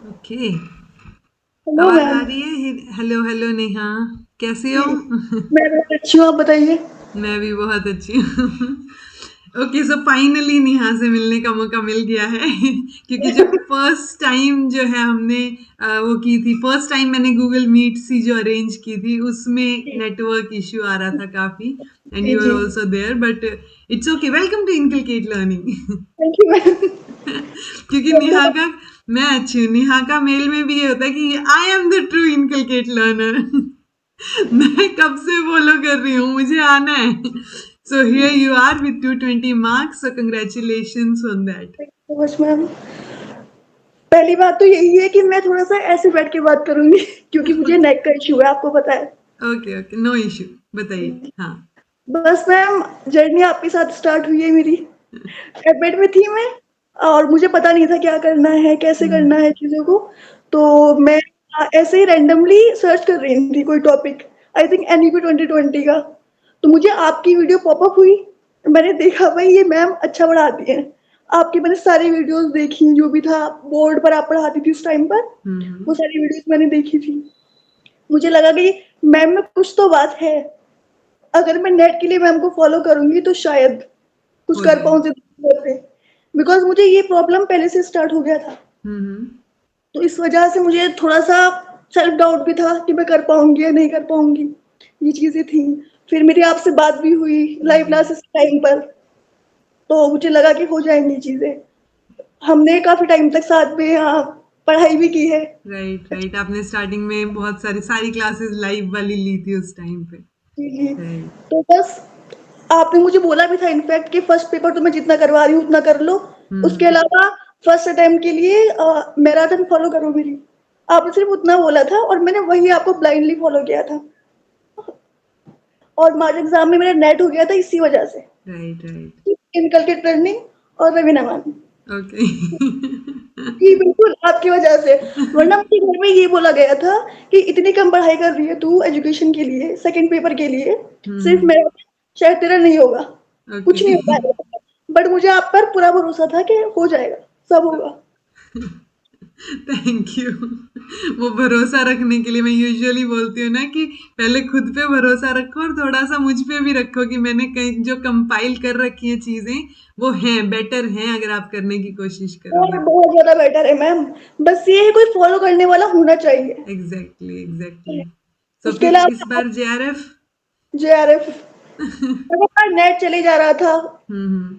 Okay. Hello आवाज आ ma'am. रही है? हेलो हेलो नेहा, कैसे हो? जी, मैं बहुत अच्छी हूँ, आप बताइए। मैं भी बहुत अच्छी हूँ। ओके, सो फाइनली नेहा से मिलने का मौका मिल गया है। क्योंकि जब फर्स्ट टाइम जो है हमने वो की थी, फर्स्ट टाइम मैंने गूगल मीट सी जो अरेंज की थी, उसमें जी नेटवर्क इश्यू आ रहा था काफी, and G U R G. Also there, but it's okay. Welcome to Inculcate Learning. Thank you ma'am. क्योंकि कैसे नेहा हो? का, मैं अच्छी हूँ। नेहा का मेल में भी ये होता है कि I am the true Inculcate learner. मैं कब से फॉलो कर रही हूँ, मुझे आना है। So here you are with 220 marks, so congratulations on that. Thank you so much ma'am. पहली बात तो यही है कि मैं थोड़ा सा ऐसे बैठ के बात करूंगी क्योंकि मुझे नेक का इशू है, आपको पता है। ओके ओके, नो इश्यू, बताइए। हाँ। बस मैम, जर्नी आपके साथ स्टार्ट हुई है मेरी। एडमिट में थी मैं और मुझे पता नहीं था क्या करना है, कैसे करना है चीज़ों को। तो मैं ऐसे ही रैंडमली सर्च कर रही थी कोई टॉपिक, आई थिंक एनईपी 2020 का। तो मुझे आपकी वीडियो पॉपअप हुई। मैंने देखा भाई ये मैम अच्छा पढ़ाती हैं। आपकी मैंने सारी वीडियोस देखी, जो भी था बोर्ड पर आप पढ़ाती थी उस टाइम पर, वो सारी वीडियोस मैंने देखी थी। मुझे लगा कि मैम में कुछ तो बात है। अगर मैं नेट के लिए मैम को फॉलो करूंगी तो शायद कुछ हो कर जाए। पाऊँ ज़िंदगी में। बिकॉज़ मुझे ये प्रॉब्लम पहले से स्टार्ट हो गया था। हम्म। तो इस वजह से मुझे थोड़ा-सा सेल्फ डाउट भी था कि मैं कर पाऊँगी या नहीं कर पाऊँगी। ये चीज़ें थी। फिर मेरी आपसे बात भी हुई लाइव राइट क्लासेस टाइम पर, तो मुझे लगा कि हो जाएँगी चीज़ें। हमने काफ़ी टाइम तक साथ में पढ़ाई भी की है। राइट राइट, आपने स्टार्टिंग में बहुत सारी क्लासेस लाइव वाली ली थी उस टाइम पे। जी, जी। राइट। तो बस आपने मुझे बोला भी था इनफैक्ट कि फर्स्ट पेपर तो मैं जितना करवा रही हूँ उतना कर लो। उसके हम्म। अलावा फर्स्ट अटेम्प्ट के लिए मैराथन फॉलो करो मेरी। आपने सिर्फ़ उतना बोला था और मैंने वही आपको ब्लाइंडली फॉलो किया था। और मार्च एग्ज़ाम में मेरा नेट हो गया था इसी वजह से। Right right. इनकलकेट लर्निंग और रवीना मैम। ओके। जी, बिल्कुल आपकी वजह से। वरना मुझे घर में ये बोला गया था कि इतनी कम पढ़ाई कर रही है तू एजुकेशन के लिए, सेकंड पेपर के लिए, सिर्फ़ हम्म। मैराथन शायद तेरा नहीं होगा, ओके। कुछ नहीं हो पाएगा। बट मुझे आप पर पूरा भरोसा था कि हो जाएगा, सब होगा। Thank you. वो भरोसा रखने के लिए मैं यूजुअली बोलती हूँ ना कि पहले खुद पे भरोसा रखो और थोड़ा सा मुझ पे भी रखो कि मैंने कहीं जो कंपाइल कर रखी है चीजें, वो हैं, बेटर हैं अगर आप करने की कोशिश और करोगे तो। बहुत ज़्यादा बेटर है मैम। बस ये है कोई फॉलो करने वाला होना चाहिए। Exactly exactly. सो उसके फिर इस अलावा बार जेआरएफ। जेआरएफ लगातार नेट चले जा रहा था, हम्म।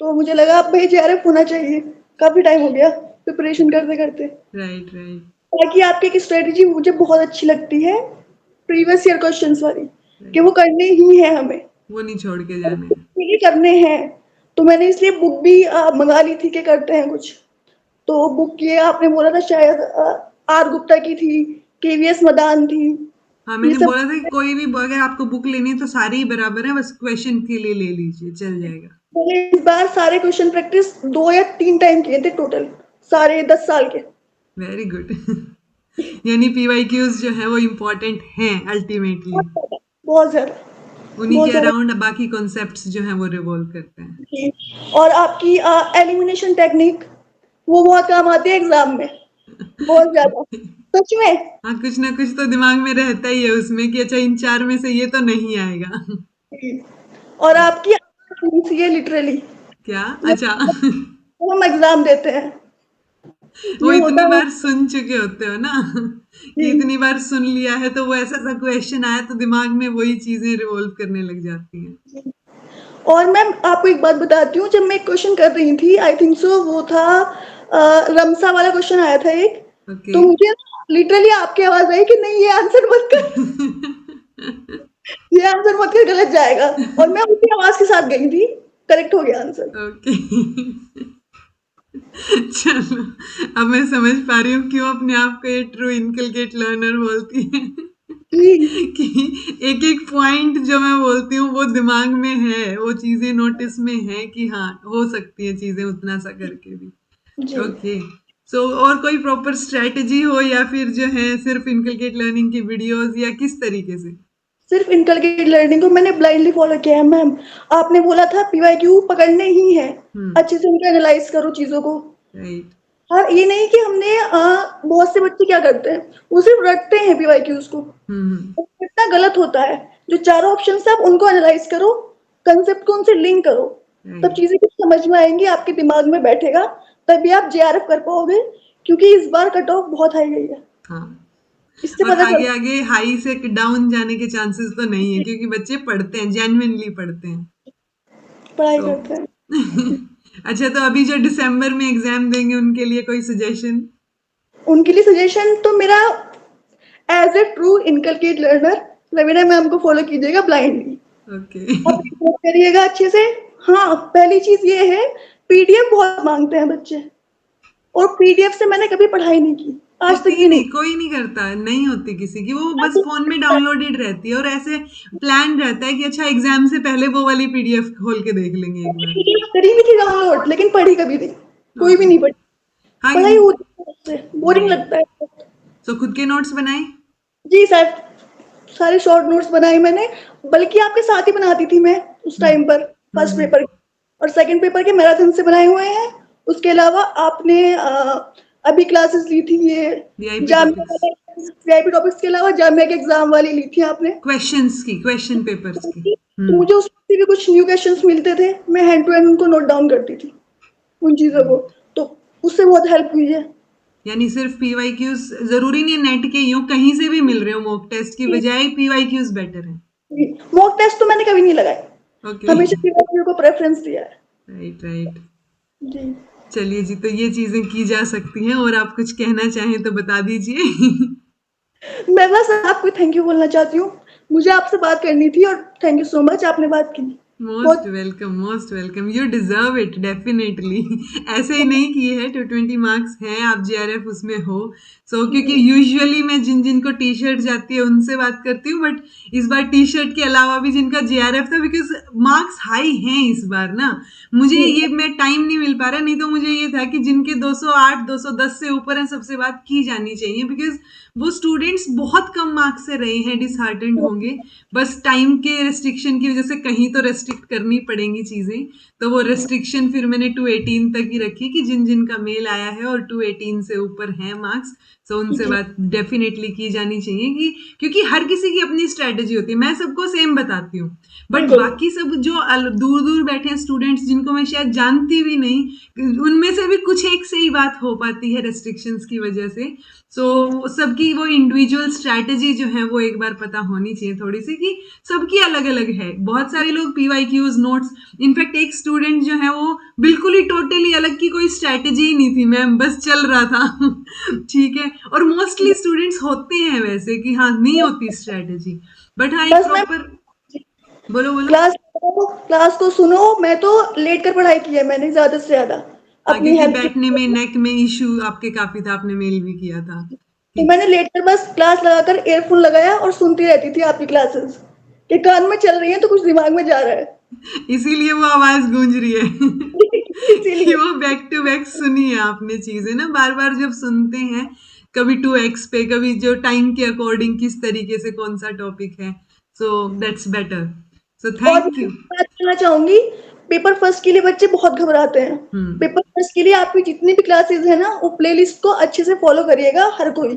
तो मुझे लगा अब भाई जेआरएफ होना चाहिए। काफ़ी टाइम हो गया प्रिपरेशन करते-करते। राइट राइट बाकी आपकी एक स्ट्रेटजी मुझे बहुत अच्छी लगती है, प्रीवियस ईयर क्वेश्चंस वाली, कि राइट। वो करने ही है हमें, वो नहीं छोड़ के जाने हैं। ये करने हैं। तो मैंने इसलिए बुक भी मँगा ली थी कि करते हैं कुछ। तो बुक ये आपने बोला था शायद आर गुप्ता की थी, केवीएस मदान थी, हाँ, ये मैंने सब। बोला था कि कोई भी अगर आपको बुक लेनी है तो सारी ही बराबर है, बस क्वेश्चन के लिए ले लीजिए, चल जाएगा। मैंने इस बार सारे क्वेश्चन प्रैक्टिस 2 या 3 टाइम किए थे टोटल, सारे 10 साल के। Very good. यानी पीवाईक्यूज जो है वो इम्पोर्टेंट हैं अल्टीमेटली। बहुत ज़्यादा, उन्हीं बहुत के ज़्यादा। अराउंड बाकी कॉन्सेप्ट्स जो हैं वो रिवॉल्व करते हैं। जी। और आपकी एलिमिनेशन टेक्निक वो बहुत काम आती है एग्ज़ाम में, बहुत ज़्यादा। सच में। हाँ, कुछ ना कुछ तो दिमाग में रहता ही है उसमें कि अच्छा इन चार में से ये तो नहीं आएगा। जी। और आपकी थी ये लिटरली, क्या? अच्छा। जब हम एग्ज़ाम देते हैं, वो ये इतनी होता है। बार सुन चुके होते हो ना, कि जी। इतनी बार सुन लिया है तो वो ऐसा सा क्वेश्चन आया तो दिमाग में वही चीजें रिवॉल्व करने लग जाती हैं। जी। और मैम आपको एक बात बताती हूँ, जब मैं एक क्वेश्चन कर रही थी, आई थिंक सो वो था रमसा वाला क्वेश्चन आया था एक, ओके। तो मुझे लिटरली आपकी आवाज़ आई कि नहीं ये आंसर मत कर, ये आंसर मत कर गलत जाएगा। और मैं उसी आवाज़ के साथ गई थी, करेक्ट हो गया आंसर। ओके। चलो, अब मैं समझ पा रही हूँ क्यों अपने आप को ये ट्रू इनकलकेट लर्नर बोलती है। जी, कि एक एक पॉइंट जो मैं बोलती हूँ वो दिमाग में है, वो चीजें नोटिस में है कि हाँ हो सकती है चीजें उतना सा करके भी। जी। ओके। सो और कोई प्रॉपर स्ट्रेटजी हो या फिर जो है सिर्फ इनकलकेट लर्निंग की वीडियोस या किस तरीके से? सिर्फ इनकलकेट लर्निंग को मैंने ब्लाइंडली फॉलो किया है मैम। आपने बोला था पीवाईक्यू पकड़ने ही हैं, हम्म। अच्छे से उनको एनालाइज करो चीज़ों को। राइट। हाँ, ये नहीं कि हमने बहुत से बच्चे क्या करते हैं, वो सिर्फ रटते हैं पीवाईक्यूज को, हम्म। वो रटना गलत होता है। जो चारों ऑप्शन है आप उनको एनालाइज करो, कंसेप्ट को उनसे लिंक करो, तब राइट। चीजें कुछ समझ में आएंगी, आपके दिमाग में बैठेगा, तभी आप जेआरएफ कर पाओगे। क्योंकि इस बार कट ऑफ बहुत हाई गई है, हाँ, इससे और पता आगे चलता आगे हाई से डाउन जाने के चांसेस तो नहीं है, है क्योंकि बच्चे पढ़ते हैं, जेन्युइनली पढ़ते हैं। पढ़ाई तो करते हैं। अच्छा, तो अभी जो दिसंबर में एग्जाम देंगे उनके लिए कोई सजेशन? उनके लिए सजेशन तो मेरा, as a true Inculcate learner, Raveena ma'am को फॉलो कीजिएगा ब्लाइंडली, ओके। आप नोट करिएगा अच्छे से। हाँ, पहली चीज ये है, पीडीएफ बहुत मांगते हैं बच्चे, और पीडीएफ से मैंने कभी पढ़ाई नहीं की, आज होती तक ही भी नहीं। नहीं, कोई नहीं करता, नहीं होती किसी की, वो बस फोन में डाउनलोडेड रहती है, और ऐसे प्लान रहता है कि अच्छा एग्जाम से पहले वो वाली पीडीएफ खोल के देख लेंगे एक बार। पीडीएफ करी भी थी डाउनलोड, लेकिन पढ़ी कभी नहीं, कोई भी ओके। नहीं पढ़ी। हाँ, पढ़ाई होती है उससे, बोरिंग राइट। लगता है। सो खुद के नोट्स बनाए? जी सर, सारे शॉर्ट नोट्स बनाए मैंने, बल्कि आपके साथ ही बनाती थी मैं उस टाइम पर, फर्स्ट हम्म। पेपर और सेकंड पेपर के मैराथन से बनाए हुए हैं। उसके अलावा आपने अभी क्लासेस ली थी ये वीआईपी जामिया टॉपिक्स, वाले, वीआईपी टॉपिक्स के अलावा जामिया के एग्जाम वाली ली थी आपने। क्वेश्चंस की, क्वेश्चन पेपर्स की। तो मुझे उससे भी कुछ न्यू क्वेश्चंस मिलते थे, मैं हैंड टू हैंड उनको नोट डाउन करती थी उन चीजों को, राइट। तो उससे बहुत हेल्प हुई है। यानी सिर्फ पीवाईक्यूज जरूरी नहीं है, नेट के यूं कहीं से भी मिल रहे हो, मॉक टेस्ट की बजाय पीवाईक्यूज बेटर है। मॉक टेस्ट तो मैंने कभी नहीं लगाए, ओके। हमेशा पीवाईक्यू को प्रेफरेंस दिया है। Right, right. जी, चलिए जी, तो ये चीजें की जा सकती हैं, और आप कुछ कहना चाहें तो बता दीजिए। मैं बस आपको थैंक यू बोलना चाहती हूँ, मुझे आपसे बात करनी थी, और थैंक यू सो मच, आपने बात की मोस्ट बहुत। Welcome, most welcome, you deserve it definitely. ऐसे ही नहीं किए हैं, 220 मार्क्स हैं, आप जेआरएफ उसमें हो। क्योंकि यूजुअली मैं जिन जिनको टी शर्ट जाती है उनसे बात करती हूँ, बट इस बार टी शर्ट के अलावा भी जिनका जेआरएफ था, बिकॉज मार्क्स हाई हैं इस बार ना, मुझे ये मैं टाइम नहीं मिल पा रहा, नहीं तो मुझे ये था कि जिनके 208 210 से ऊपर है सबसे बात की जानी चाहिए, बिकॉज वो स्टूडेंट्स बहुत कम मार्क्स से रहे हैं, डिसहार्टेंड होंगे, बस टाइम के रेस्ट्रिक्शन की वजह से कहीं तो रेस्ट्रिक्ट करनी पड़ेंगी चीजें, तो वो रेस्ट्रिक्शन फिर मैंने 218 तक ही रखी कि जिन जिन का मेल आया है और 218 से ऊपर है मार्क्स, तो उनसे बात डेफिनेटली की जानी चाहिए, कि क्योंकि हर किसी की अपनी स्ट्रेटेजी होती है, मैं सबको सेम बताती हूँ, बट बिल्कुल, बाकी सब जो दूर दूर बैठे हैं स्टूडेंट्स, जिनको मैं शायद जानती भी नहीं, उनमें से भी कुछ एक से ही बात हो पाती है रेस्ट्रिक्शंस की वजह से। सबकी वो इंडिविजुअल स्ट्रैटेजी जो है वो एक बार पता होनी चाहिए थोड़ी सी, कि सबकी अलग अलग है। बहुत सारे लोग पीवाईक्यूज नोट्स, इनफैक्ट एक स्टूडेंट जो है वो बिल्कुल ही टोटली अलग, की कोई स्ट्रैटेजी ही नहीं थी, मैं बस चल रहा था। ठीक है, और मोस्टली स्टूडेंट्स होते हैं वैसे कि हाँ नहीं होती स्ट्रैटेजी, बट हाँ एक बस मैं प्रॉपर। बोलो बोलो। क्लास क्लास को सुनो, मैं तो लेट कर पढ़ाई की है मैंने ज्यादा से ज्यादा, हाँ, अपनी क्योंकि हेल्थ की। बैठने में नेक में इशू आपके काफी था, आपने मेल भी किया था तो कि मैंने लेट कर बस क्लास लगाकर ईयरफोन लगाया और सुनती रहती थी आपकी क्लासेस, कि कान में चल रही है तो कुछ दिमाग में जा रहा है। इसीलिए वो आवाज गूंज रही है। कि इसीलिए वो बैक टू बैक सुनी है आपने चीजें ना, बार बार जब सुनते हैं, कभी 2x पे, कभी जो टाइम के अकॉर्डिंग किस तरीके से कौन सा टॉपिक है, सो दैट्स बेटर, सो और थैंक मैं यू। बात करना चाहूंगी, पेपर फर्स्ट के लिए बच्चे बहुत घबराते हैं। हम्म। पेपर फर्स्ट के लिए आपकी जितनी भी क्लासेस है ना, वो प्लेलिस्ट को अच्छे से फॉलो करिएगा हर कोई,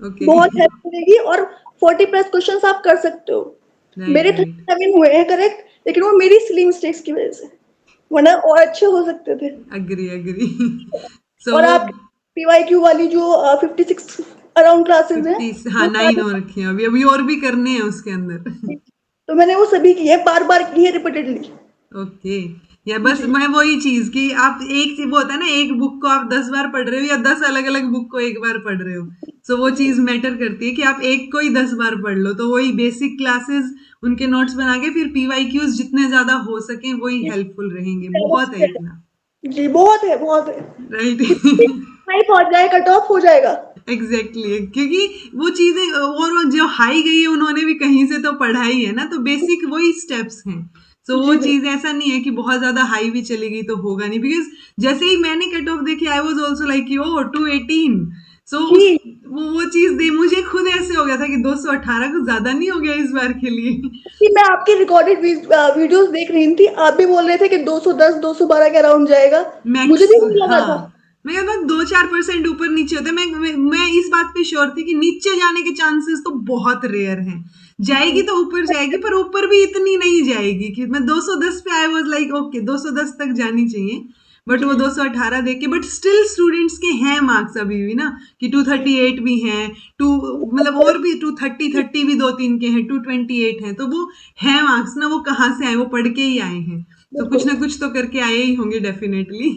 ओके। बहुत हेल्प मिलेगी, और 40 प्लस क्वेश्चंस आप कर सकते हो। राइट, मेरे राइट। 37 हुए हैं करेक्ट, लेकिन वो मेरी सिली मिस्टेक्स की वजह से, वरना और अच्छे हो सकते थे। Agree, agree. सो और वो आप पीवाईक्यू वाली जो 56 अराउंड क्लासेस हैं, 50, हाँ वो 9 हो रखे हैं, अभी अभी और भी करने हैं उसके अंदर। तो मैंने वो सभी की है, बार बार की है रिपीटेडली। ओके। या बस जी, मैं वही चीज कि आप एक वो होता है ना, एक बुक को आप 10 बार पढ़ रहे हो या 10 अलग अलग बुक को एक बार पढ़ रहे हो, सो वो जी, चीज मैटर करती है कि आप एक को ही 10 बार पढ़ लो, तो वही बेसिक क्लासेस उनके नोट्स बना के फिर पीवाईक्यूज जितने ज्यादा हो सके वही हेल्पफुल रहेंगे, बहुत है इतना। जी, बहुत है, बहुत है। राइट। कितनी हाई पहुंच जाए, कट ऑफ हो जाएगा। Exactly exactly. क्योंकि वो चीजें, और वो जो हाई गई है उन्होंने भी कहीं से तो पढ़ाई है ना, तो बेसिक वही स्टेप्स हैं, सो वो जी, बिल्कुल। चीज ऐसा नहीं है कि बहुत ज्यादा हाई भी चली गई तो होगा नहीं, बिकॉज जैसे ही मैंने कट ऑफ देखी I was also like oh 218, सो उस जी, वो चीज दे मुझे खुद ऐसे हो गया था कि 218 कुछ ज्यादा नहीं हो गया इस बार के लिए? कि मैं आपकी रिकॉर्डेड वीडियोस देख रही थी, आप भी बोल रहे थे कि 210 212 के अराउंड जाएगा, मुझे मैक्स, भी वही लगा हाँ, था। मैं कहता हूँ 2-4% ऊपर नीचे होता है। मैं इस बात पे श्योर थी कि नीचे जाने के चांसेस तो बहुत रेयर हैं। जाएगी तो ऊपर जाएगी, पर ऊपर भी इतनी नहीं जाएगी कि मैं 210 पे आई वाज लाइक ओके 210 तक जानी चाहिए, बट वो 218 देके, बट स्टिल स्टूडेंट्स के हैं मार्क्स अभी भी ना कि 238 भी हैं, टू मतलब और भी 230 भी 2-3 के हैं, 228 हैं, तो वो है मार्क्स ना, वो कहाँ से आए, वो पढ़ के ही आए हैं, तो कुछ ना कुछ तो करके आए ही होंगे डेफिनेटली।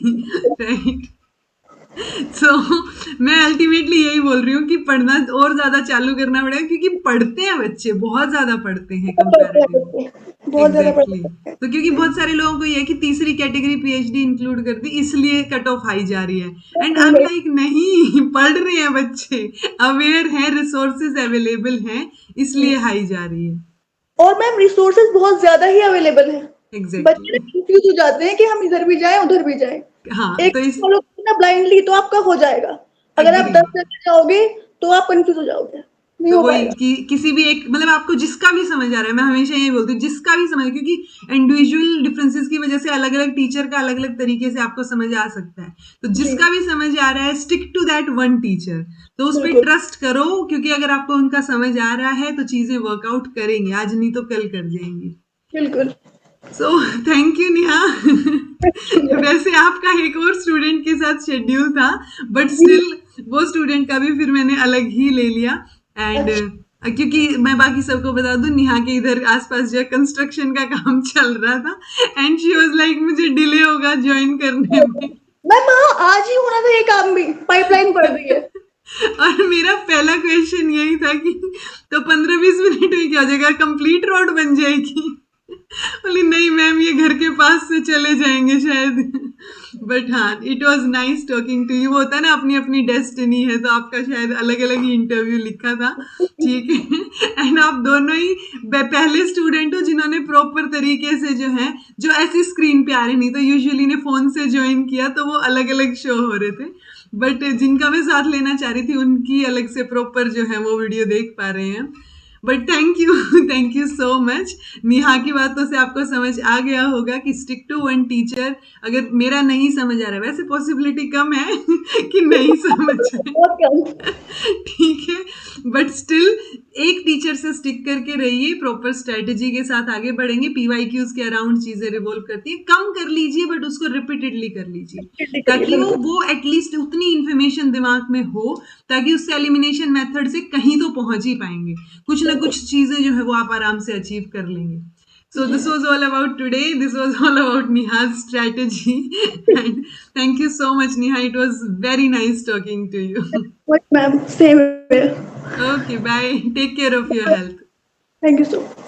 राइट। सो मैं अल्टीमेटली यही बोल रही हूँ कि पढ़ना और ज्यादा चालू करना पड़ेगा, क्योंकि पढ़ते हैं बच्चे, बहुत ज्यादा पढ़ते हैं कंपैरेटिवली। बहुत ज्यादा एग्जैक्टली पढ़ते हैं। तो क्योंकि बहुत सारे लोगों को ये है कि तीसरी कैटेगरी पीएचडी इंक्लूड कर दी इसलिए कट ऑफ हाई जा रही है, एंड आई एम नहीं, लाइक नहीं, पढ़ रहे हैं बच्चे, अवेयर हैं, रिसोर्सेज अवेलेबल हैं, इसलिए हाई जा रही है। और मैम रिसोर्सेज बहुत ज्यादा ही अवेलेबल है। बच्चे ना एग्जैक्टली कंफ्यूज हो जाते हैं कि हम इधर भी जाएं उधर भी जाएं। हाँ, एक तो इस फॉलो करना ब्लाइंडली तो आपका हो जाएगा। अगर आप एग्री 10 जगह जाओगे तो आप कंफ्यूज हो जाओगे, नहीं तो हो वही पाएगा। कि किसी भी एक मतलब आपको जिसका भी समझ आ रहा है, मैं हमेशा यही बोलती हूँ जिसका भी समझ, क्योंकि इंडिविजुअल डिफरेंसेस की वजह से अलग अलग टीचर का अलग अलग तरीके से आपको समझ आ सकता है, तो जी, जिसका भी समझ आ रहा है stick to that one teacher, तो उस पर बिल्कुल, ट्रस्ट करो, क्योंकि अगर आपको उनका समझ आ रहा है तो चीजें वर्कआउट करेंगी, आज नहीं तो कल कर जाएंगी। बिल्कुल। So thank you Neha. वैसे आपका एक और स्टूडेंट के साथ शेड्यूल था, बट जी, स्टिल वो स्टूडेंट का भी फिर मैंने अलग ही ले लिया, एंड अच्छा, क्योंकि मैं बाकी सबको बता दूं, नेहा के इधर आसपास जो कंस्ट्रक्शन का काम चल रहा था, एंड शी वाज लाइक मुझे डिले होगा ज्वाइन करने में। मैम हाँ, आज ही होना था ये काम भी, पाइपलाइन पड़ रही है। और मेरा पहला क्वेश्चन यही था कि तो 15-20 मिनट में क्या हो जाएगा, कंप्लीट रोड बन जाएगी? बोली नहीं मैम, ये घर के पास से चले जाएंगे शायद। बट हाँ, it was nice talking to you. वो होता है ना, अपनी अपनी डेस्टिनी है, तो आपका शायद अलग अलग ही इंटरव्यू लिखा था। ठीक है, एंड आप दोनों ही पहले स्टूडेंट हो जिन्होंने प्रॉपर तरीके से जो है, जो ऐसी स्क्रीन पे आ रहे, नहीं तो यूजुअली ने फोन से ज्वाइन किया तो वो अलग अलग शो हो रहे थे, बट जिनका मैं साथ लेना चाह रही थी उनकी अलग से प्रॉपर जो है वो वीडियो देख पा रहे हैं। But thank you, thank you so much. Neha की बातों से आपको समझ आ गया होगा कि स्टिक टू वन टीचर। अगर मेरा नहीं समझ आ रहा है, वैसे पॉसिबिलिटी कम है कि नहीं समझ आए, बहुत कम। ठीक है, बट स्टिल एक टीचर से स्टिक करके रहिए, प्रॉपर स्ट्रेटेजी के साथ आगे बढ़ेंगे। पीवाईक्यूज के अराउंड चीजें रिवॉल्व करती है, कम कर लीजिए बट उसको रिपीटेडली कर लीजिए, करिए, ताकि बिल्कुल। वो एटलीस्ट उतनी इंफॉर्मेशन दिमाग में हो, ताकि उससे एलिमिनेशन मेथड से कहीं तो पहुंच ही पाएंगे, कुछ ना कुछ चीजें जो है वो आप आराम से अचीव कर लेंगे। So this was all about today. This was all about Neha's strategy. And thank you so much, Neha. It was very nice talking to you. Ma'am same है। Okay, bye. Take care of your health. Thank you so much.